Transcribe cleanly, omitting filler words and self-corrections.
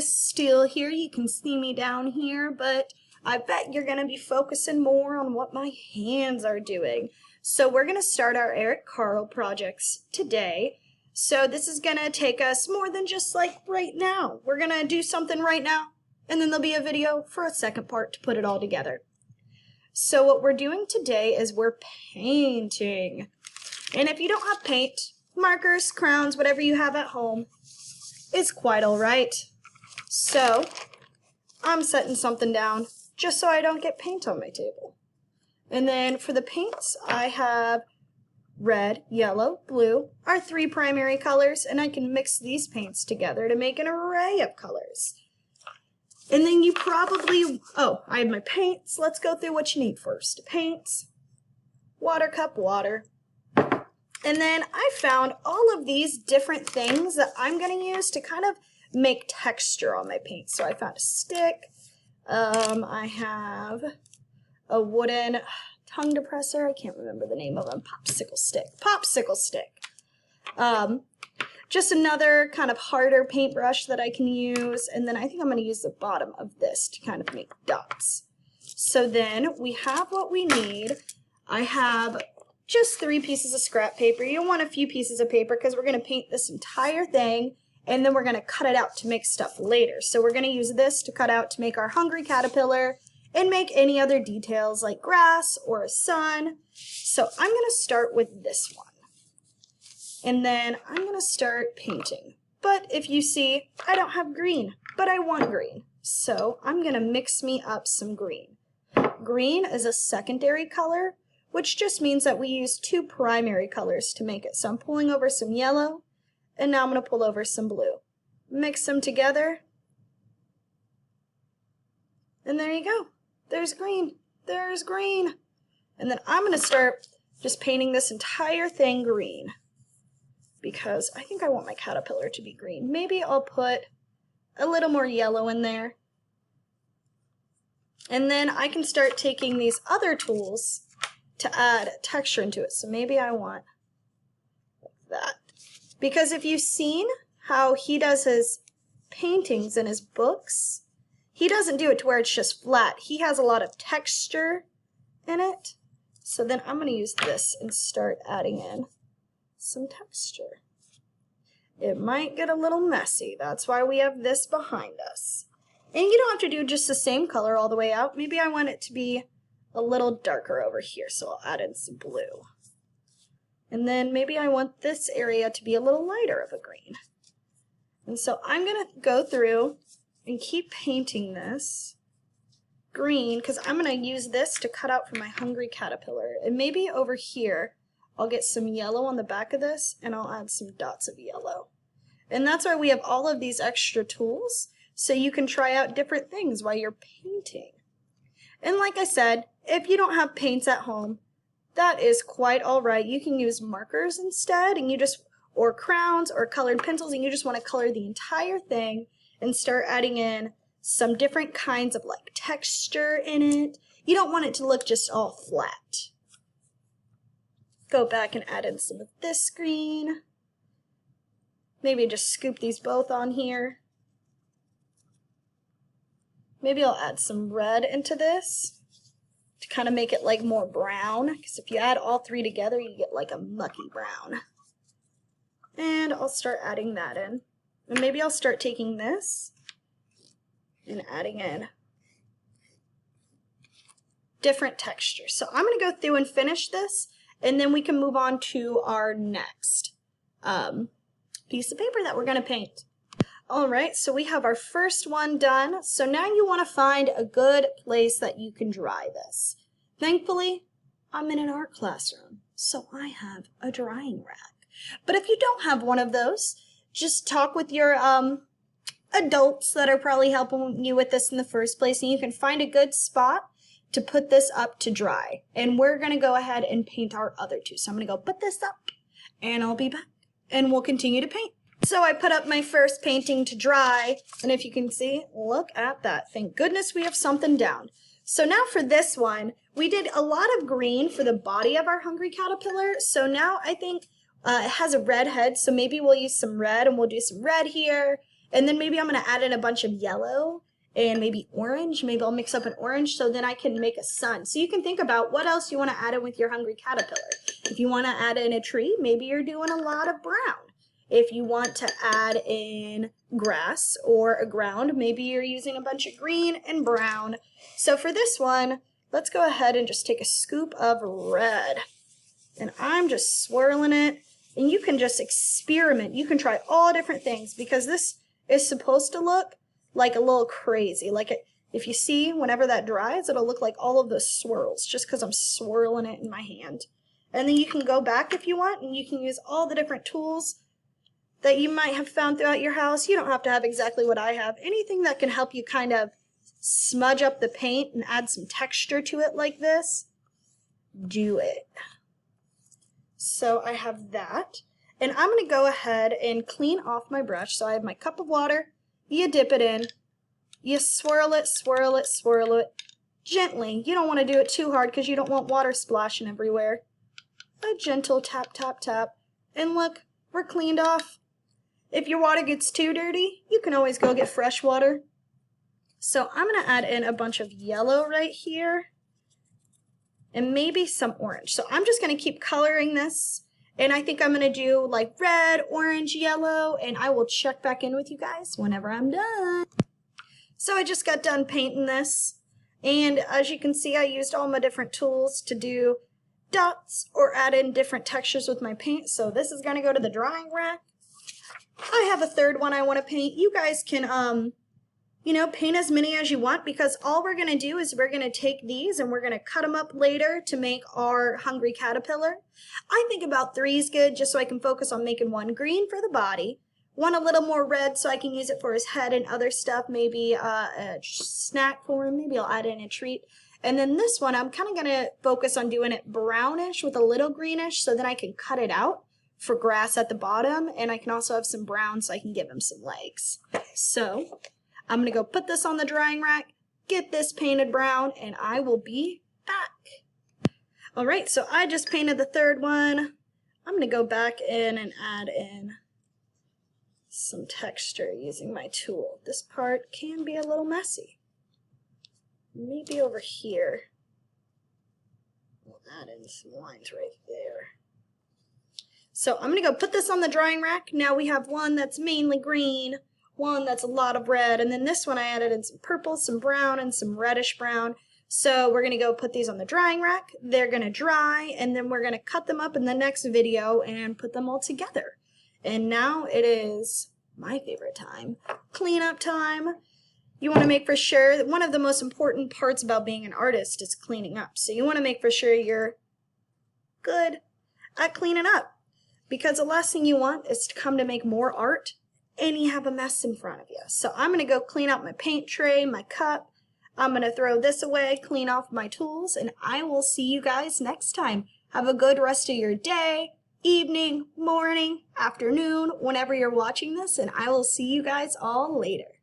Still here. You can see me down here, but I bet you're going to be focusing more on what my hands are doing. So we're going to start our Carle projects today. So this is going to take us more than just like right now. We're going to do something right now, and then there'll be a video for a second part to put it all together. So what we're doing today is we're painting. And if you don't have paint, markers, crowns, whatever you have at home is quite all right. So I'm setting something down just so I don't get paint on my table. And then for the paints, I have red, yellow, blue, our three primary colors, and I can mix these paints together to make an array of colors. And then you probably, I have my paints. Let's go through what you need first. Paints, water cup, water. And then I found all of these different things that I'm going to use to kind of make texture on my paint. So I found a stick. I have a wooden tongue depressor. I can't remember the name of them. Popsicle stick. Just another kind of harder paintbrush that I can use. And then I think I'm going to use the bottom of this to kind of make dots. So then we have what we need. I have just 3 pieces of scrap paper. You'll want a few pieces of paper because we're going to paint this entire thing, and then we're going to cut it out to make stuff later. So we're going to use this to cut out to make our hungry caterpillar and make any other details like grass or a sun. So I'm going to start with this one. And then I'm going to start painting. But if you see, I don't have green, but I want green. So I'm going to mix me up some green. Green is a secondary color, which just means that we use 2 primary colors to make it. So I'm pulling over some yellow, and now I'm going to pull over some blue. Mix them together, and there you go. There's green. There's green. And then I'm going to start just painting this entire thing green, because I think I want my caterpillar to be green. Maybe I'll put a little more yellow in there. And then I can start taking these other tools to add texture into it. So maybe I want like that. Because if you've seen how he does his paintings in his books, he doesn't do it to where it's just flat. He has a lot of texture in it. So then I'm going to use this and start adding in some texture. It might get a little messy. That's why we have this behind us. And you don't have to do just the same color all the way out. Maybe I want it to be a little darker over here, so I'll add in some blue. And then maybe I want this area to be a little lighter of a green. And so I'm going to go through and keep painting this green, because I'm going to use this to cut out for my hungry caterpillar. And maybe over here I'll get some yellow on the back of this, and I'll add some dots of yellow. And that's why we have all of these extra tools, so you can try out different things while you're painting. And like I said, if you don't have paints at home, that is quite all right. You can use markers instead, and or crowns or colored pencils, and you just want to color the entire thing and start adding in some different kinds of like texture in it. You don't want it to look just all flat. Go back and add in some of this green. Maybe just scoop these both on here. Maybe I'll add some red into this to kind of make it like more brown, because if you add all 3 together, you get like a mucky brown. And I'll start adding that in. And maybe I'll start taking this and adding in different textures. So I'm going to go through and finish this, and then we can move on to our next piece of paper that we're going to paint. Alright, so we have our first one done. So now you want to find a good place that you can dry this. Thankfully, I'm in an art classroom, so I have a drying rack. But if you don't have one of those, just talk with your adults that are probably helping you with this in the first place, and you can find a good spot to put this up to dry. And we're going to go ahead and paint our other 2. So I'm going to go put this up, and I'll be back, and we'll continue to paint. So I put up my first painting to dry, and if you can see, look at that. Thank goodness we have something down. So now for this one, we did a lot of green for the body of our hungry caterpillar. So now I think it has a red head, so maybe we'll use some red, and we'll do some red here, And then maybe I'm going to add in a bunch of yellow and maybe orange. Maybe I'll mix up an orange so then I can make a sun. So you can think about what else you want to add in with your hungry caterpillar. If you want to add in a tree, maybe you're doing a lot of brown. If you want to add in grass or a ground, maybe you're using a bunch of green and brown. So for this one, let's go ahead and just take a scoop of red. And I'm just swirling it. And you can just experiment. You can try all different things because this is supposed to look like a little crazy. Like if you see, whenever that dries, it'll look like all of those swirls just because I'm swirling it in my hand. And then you can go back if you want and you can use all the different tools that you might have found throughout your house. You don't have to have exactly what I have. Anything that can help you kind of smudge up the paint and add some texture to it like this, do it. So I have that. And I'm going to go ahead and clean off my brush. So I have my cup of water. You dip it in. You swirl it, swirl it, swirl it. Gently. You don't want to do it too hard because you don't want water splashing everywhere. A gentle tap, tap, tap. And look, we're cleaned off. If your water gets too dirty, you can always go get fresh water. So I'm going to add in a bunch of yellow right here. And maybe some orange. So I'm just going to keep coloring this. And I think I'm going to do like red, orange, yellow. And I will check back in with you guys whenever I'm done. So I just got done painting this. And as you can see, I used all my different tools to do dots or add in different textures with my paint. So this is going to go to the drying rack. I have a third one I want to paint. You guys can, paint as many as you want because all we're going to do is we're going to take these and we're going to cut them up later to make our hungry caterpillar. I think about 3 is good just so I can focus on making one green for the body, one a little more red so I can use it for his head and other stuff, maybe a snack for him, maybe I'll add in a treat. And then this one, I'm kind of going to focus on doing it brownish with a little greenish so then I can cut it out for grass at the bottom, and I can also have some brown so I can give him some legs. So I'm going to go put this on the drying rack, get this painted brown, and I will be back. All right, so I just painted the third one. I'm going to go back in and add in some texture using my tool. This part can be a little messy. Maybe over here. We'll add in some lines right there. So I'm going to go put this on the drying rack. Now we have one that's mainly green, one that's a lot of red, and then this one I added in some purple, some brown, and some reddish brown. So we're going to go put these on the drying rack. They're going to dry, and then we're going to cut them up in the next video and put them all together. And now it is my favorite time, cleanup time. You want to make for sure that one of the most important parts about being an artist is cleaning up. So you want to make for sure you're good at cleaning up. Because the last thing you want is to come to make more art and you have a mess in front of you. So I'm going to go clean out my paint tray, my cup. I'm going to throw this away, clean off my tools, and I will see you guys next time. Have a good rest of your day, evening, morning, afternoon, whenever you're watching this, and I will see you guys all later.